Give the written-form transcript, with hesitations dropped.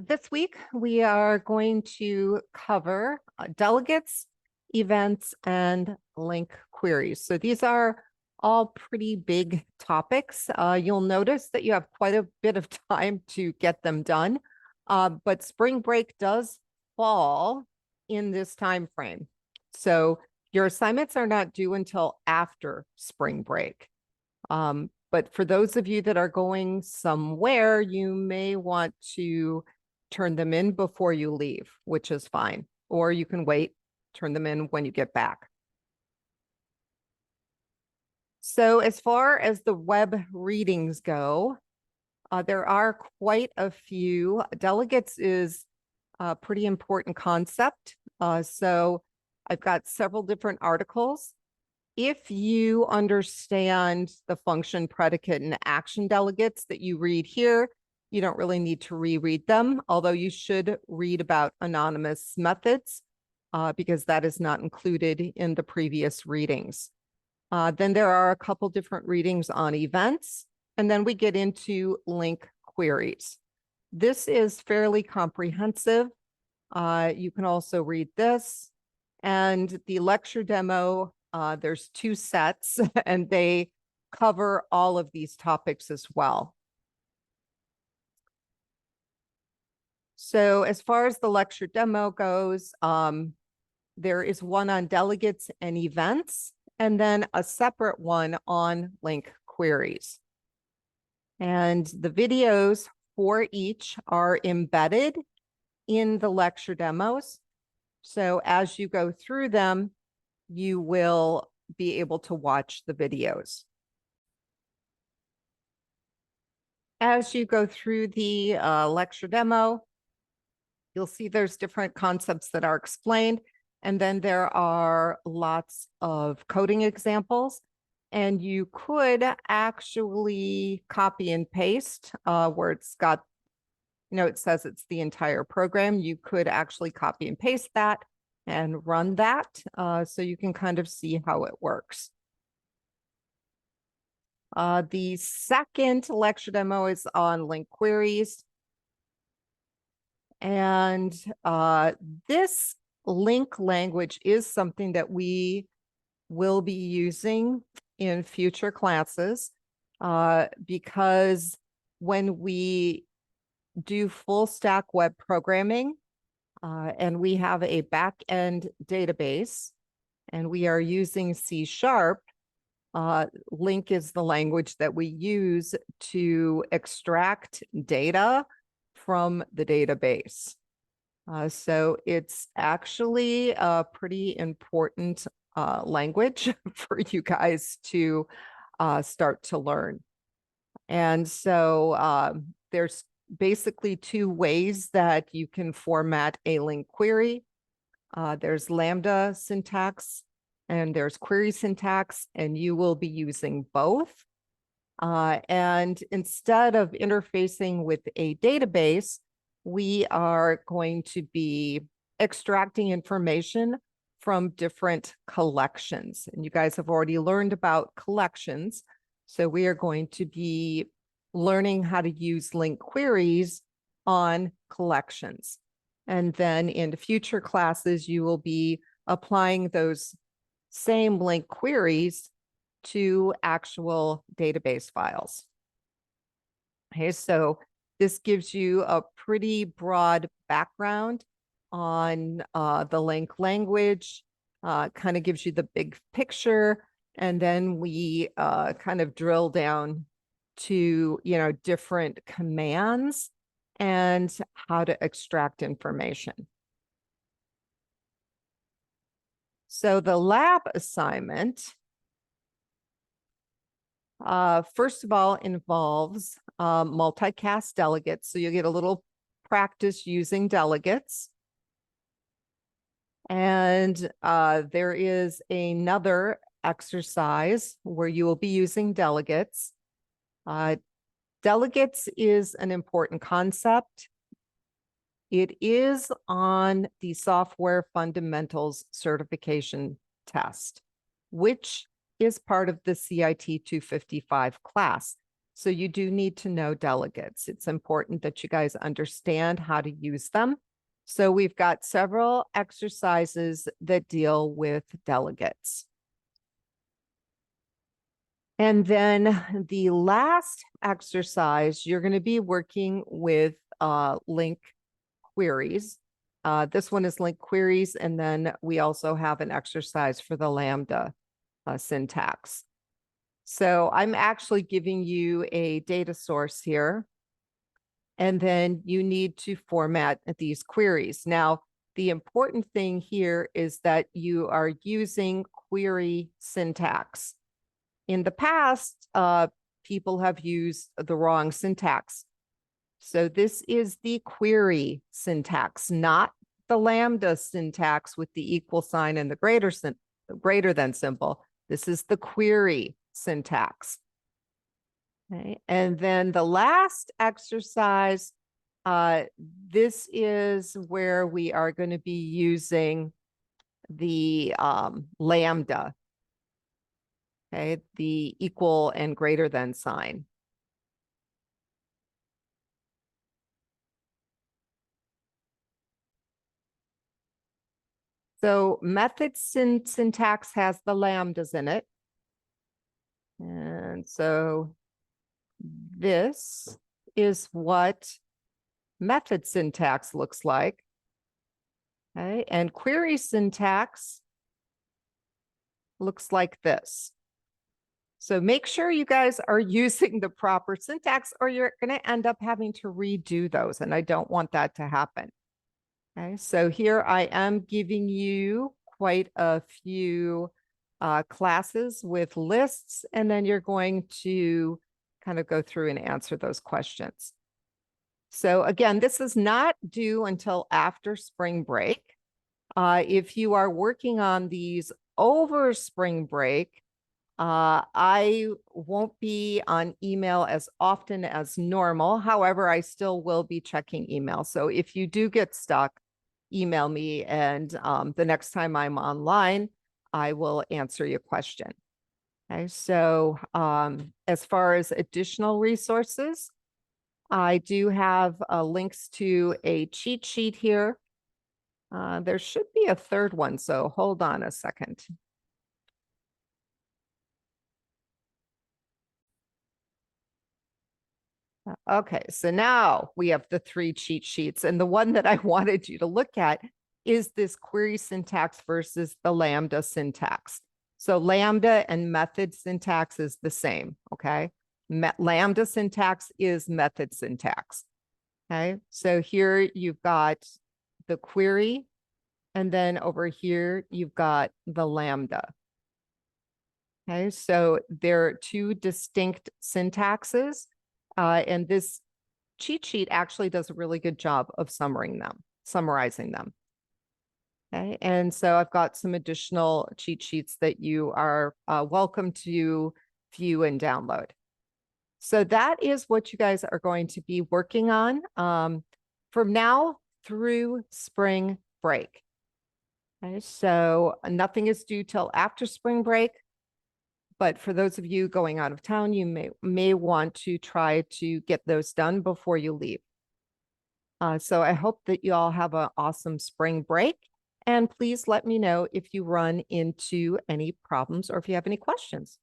This week, we are going to cover delegates, events, and link queries. So these are all pretty big topics. You'll notice that you have quite a bit of time to get them done, but spring break does fall in this time frame. So your assignments are not due until after spring break. But for those of you that are going somewhere, you may want to turn them in before you leave, which is fine. Or you can wait, turn them in when you get back. So as far as the web readings go, there are quite a few. Delegates is a pretty important concept. So I've got several different articles. If you understand the function, predicate, and action delegates that you read here, you don't really need to reread them, although you should read about anonymous methods because that is not included in the previous readings. Then there are a couple different readings on events, and then we get into link queries. This is fairly comprehensive. You can also read this, and the lecture demo, there's two sets and they cover all of these topics as well. So as far as the lecture demo goes, there is one on delegates and events, and then a separate one on link queries. And the videos for each are embedded in the lecture demos. So as you go through them, you will be able to watch the videos. As you go through the lecture demo, you'll see there's different concepts that are explained, and then there are lots of coding examples, and you could actually copy and paste where it's got, it says it's the entire program. You could actually copy and paste that and run that so you can kind of see how it works. The second lecture demo is on link queries. And this link language is something that we will be using in future classes because when we do full stack web programming, and we have a back-end database, and we are using C#. Link is the language that we use to extract data from the database. So it's actually a pretty important language for you guys to start to learn. And so there's basically two ways that you can format a link query. There's lambda syntax and there's query syntax, and you will be using both. And instead of interfacing with a database, we are going to be extracting information from different collections. And you guys have already learned about collections. So we are going to be learning how to use link queries on collections. And then in future classes, you will be applying those same link queries to actual database files. Okay, so this gives you a pretty broad background on the link language, kind of gives you the big picture, and then we kind of drill down to, different commands and how to extract information. So the lab assignment, first of all, involves multicast delegates. So you get a little practice using delegates. And there is another exercise where you will be using delegates. Delegates is an important concept. It is on the Software Fundamentals Certification Test, which is part of the CIT 255 class. So you do need to know delegates. It's important that you guys understand how to use them. So we've got several exercises that deal with delegates. And then the last exercise, you're going to be working with link queries. This one is link queries, and then we also have an exercise for the Lambda syntax. So I'm actually giving you a data source here, and then you need to format these queries. Now, the important thing here is that you are using query syntax. In the past, people have used the wrong syntax. So this is the query syntax, not the Lambda syntax with the equal sign and the greater than symbol. This is the query syntax. Okay. And then the last exercise, this is where we are going to be using the Lambda, okay, the equal and greater than sign. So method syntax has the lambdas in it. And so this is what method syntax looks like. Okay, and query syntax looks like this. So make sure you guys are using the proper syntax, or you're going to end up having to redo those, and I don't want that to happen. Okay, so here I am giving you quite a few classes with lists, and then you're going to kind of go through and answer those questions. So again, this is not due until after spring break. If you are working on these over spring break, I won't be on email as often as normal. However, I still will be checking email. So if you do get stuck, email me, and the next time I'm online, I will answer your question. Okay, so as far as additional resources, I do have links to a cheat sheet here. There should be a third one, so hold on a second. Okay, so now we have the 3 cheat sheets, and the one that I wanted you to look at is this query syntax versus the Lambda syntax. So Lambda and method syntax is the same, okay? Lambda syntax is method syntax, okay? So here you've got the query, and then over here you've got the Lambda. Okay, so there are 2 distinct syntaxes. And this cheat sheet actually does a really good job of summarizing them. Okay, and so I've got some additional cheat sheets that you are welcome to view and download. So that is what you guys are going to be working on from now through spring break. Okay, so nothing is due till after spring break. But for those of you going out of town, you may want to try to get those done before you leave. So I hope that you all have an awesome spring break. And please let me know if you run into any problems or if you have any questions.